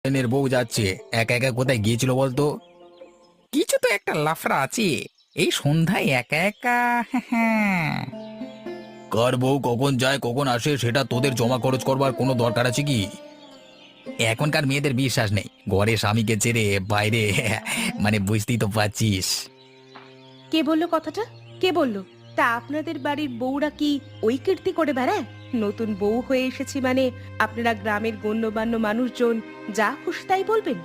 এর বউ যাচ্ছে, একা একা কোথায় গিয়েছিল বলতো? কিছু তো একটা লাফড়া আছে এই সন্ধ্যায় একা একা। হ্যাঁ। কার বউ কখন যায় কখন আসে সেটা তোদের জমা খরচ করবার কোনো দরকার আছে কি? এখনকার মেয়েদের বিশ্বাস নেই, ঘরে স্বামীকে ছেড়ে বাইরে। মানে বুঝতেই তো পারছিস। কে বললো কথাটা? কে বললো? তা আপনাদের বাড়ির বউরা কি ওই কীর্তি করে বেড়ায়? নতুন বউ হয়ে এসেছি মানে আপনারা গ্রামের গণ্যমান্য মানুষজন যা খুশি তাই বলবেন?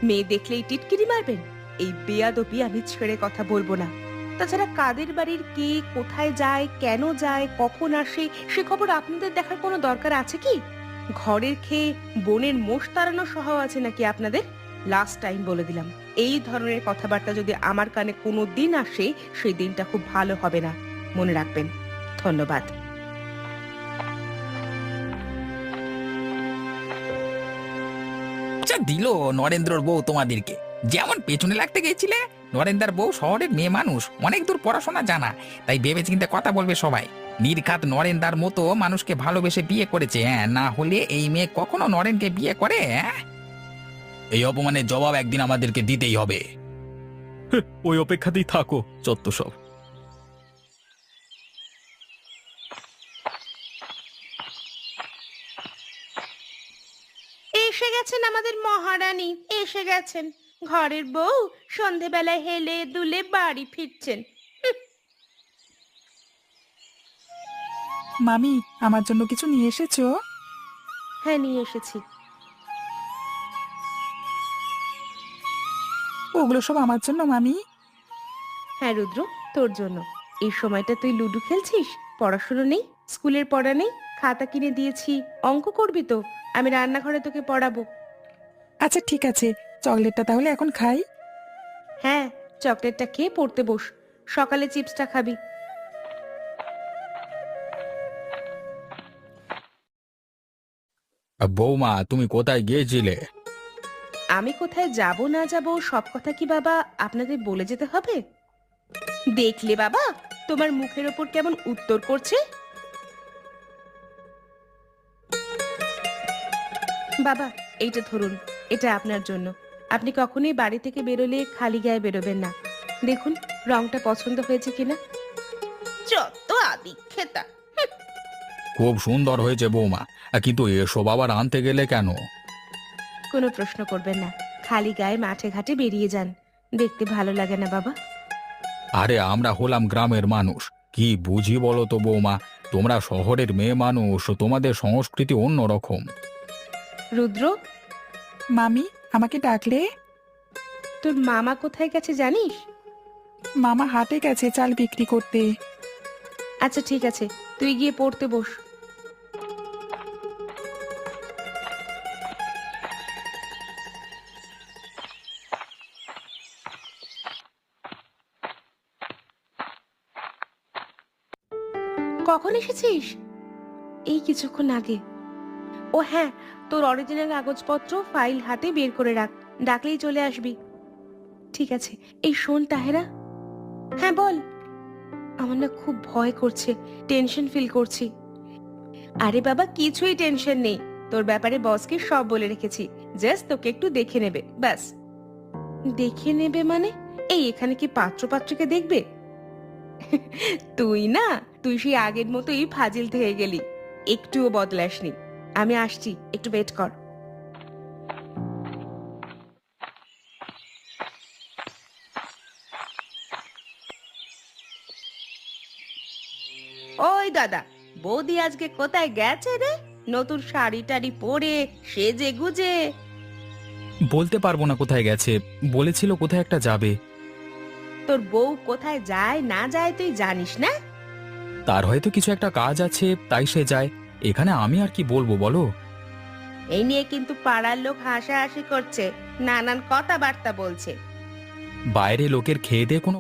মেয়ে দেখলেই টিটকিরি মারবেন? এই বেয়াদবি আমি ছেড়ে কথা বলবো না। তাছাড়া কাদের বাড়ির কে কোথায় যায়, কেন যায়, কখন আসে সে খবর আপনাদের দেখার কোনো দরকার আছে কি? ঘরের খেয়ে বোনের মোষ তাড়ানো স্বভাব আছে নাকি আপনাদের? লাস্ট টাইম বলে দিলাম, এই ধরনের কথাবার্তা যদি আমার কানে কোনো দিন আসে সেই দিনটা খুব ভালো হবে না, মনে রাখবেন। ধন্যবাদ। আচ্ছা দিল নরেন্দ্রর বউ তোমাদেরকে, যেমন পেছনে লাগতে গেছিলে। নরেন্দ্র বউ শহরের মেয়ে মানুষ, অনেক দূর পড়াশোনা জানা, তাই ভেবে চিন্তে কথা বলবে সবাই। নির্ঘাত নরেন্দার মতো মানুষকে ভালোবেসে বিয়ে করেছে, হ্যাঁ, না হলে এই মেয়ে কখনো নরেনকে বিয়ে করে? হ্যাঁ। এই অপমানের জবাব একদিন আমাদেরকে দিতেই হবে। ওই অপেক্ষাতেই থাকো যত সব। এসে গেছেন আমাদের মহারানী, এসে গেছেন। ঘরের বউ সন্ধেবেলায় হেলে দুলে বাড়ি ফিরছেন। মামি, আমার জন্য কিছু নিয়ে এসেছো? হ্যাঁ, নিয়ে এসেছি। ওগুলো সব আমার জন্য মামি? হ্যাঁ রুদ্র, তোর জন্য। এই সময়টা তুই লুডো খেলছিস, পড়াশোনা নেই, স্কুলের পড়া নেই। খাতা কিনে দিয়েছি, অঙ্ক করবি তো? আমি রান্নাঘরে তোকে পড়াবো। আচ্ছা ঠিক আছে, চকলেটটা তাহলে এখন খাই। হ্যাঁ, চকলেটটা খেয়ে পড়তে বস। সকালে চিপসটা খাবি। বৌমা, তুমি কোথায় গিয়েছিলে? আমি কোথায় যাব না যাব সব কথা কি বাবা আপনাদের বলে যেতে হবে? দেখলে বাবা, তোমার মুখের ওপর কেমন উত্তর করছে। বাবা, এইটা ধরুন, এটা আপনার জন্য। আপনি কখনোই বাড়ি থেকে বেরোলে খালি গায়ে বেরোবেন না। দেখুন রংটা পছন্দ হয়েছে কিনা। যত আদিক্ষেতা। খুব সুন্দর হয়েছে বৌমা, কিন্তু এসব আবার আনতে গেলে কেন? কোনো প্রশ্ন করবেন না, খালি গায়ে মাঠে ঘাটে বেরিয়ে যান। দেখতে ভালো লাগে না বাবা? আরে আমরা হলাম গ্রামের মানুষ, কি বুঝি বলো তো বৌমা? তোমরা শহরের মেয়ে মানুষ, তোমাদের সংস্কৃতি অন্যরকম। রুদ্র, মামি, আমাকে ডাকলে? তোর মামা কোথায় গেছে জানিস? মামা হাটে গেছে চাল বিক্রি করতে। আচ্ছা ঠিক আছে, তুই গিয়ে পড়তে বস। কখন এসেছিস? এই কিছুক্ষণ আগে। ও হ্যাঁ, তোর অরিজিনাল কাগজপত্র ফাইল হাতে বের করে রাখ, ডাকলেই চলে আসবি। ঠিক আছে। এই শোন তাহেরা। হ্যাঁ বল। আমার না খুব ভয় করছে, টেনশন ফিল করছি। আরে বাবা, কিছুই টেনশন নেই। তোর ব্যাপারে বসকে সব বলে রেখেছি, জাস্ট তোকে একটু দেখে নেবে ব্যাস। দেখে নেবে মানে? এই এখানে কি পাত্র পাত্রকে দেখবে? তুই না, তুই সেই আগের মতোই ফাজিল থেকে গেলি, একটুও বদলাসনি। আমি আসছি, একটু ওয়েট কর। ওই দাদা, বৌদি আজকে কোথায় গেছে রে? নতুন শাড়ি টাড়ি পরে সেজে গুজে। বলতে পারবো না কোথায় গেছে, বলেছিল কোথায় একটা যাবে। তোর বউ কোথায় যায় না যায় তুই জানিস না? তার হয়তো কিছু একটা কাজ আছে তাই সে যায়, এখানে আমি আর কি বলবো বলো। এই নিয়ে কিন্তু পাড়ার লোক হাসাহাসি করছে, নানান কথাবার্তা বলছে। বাইরে লোকের খেয়ে দিয়ে কোনো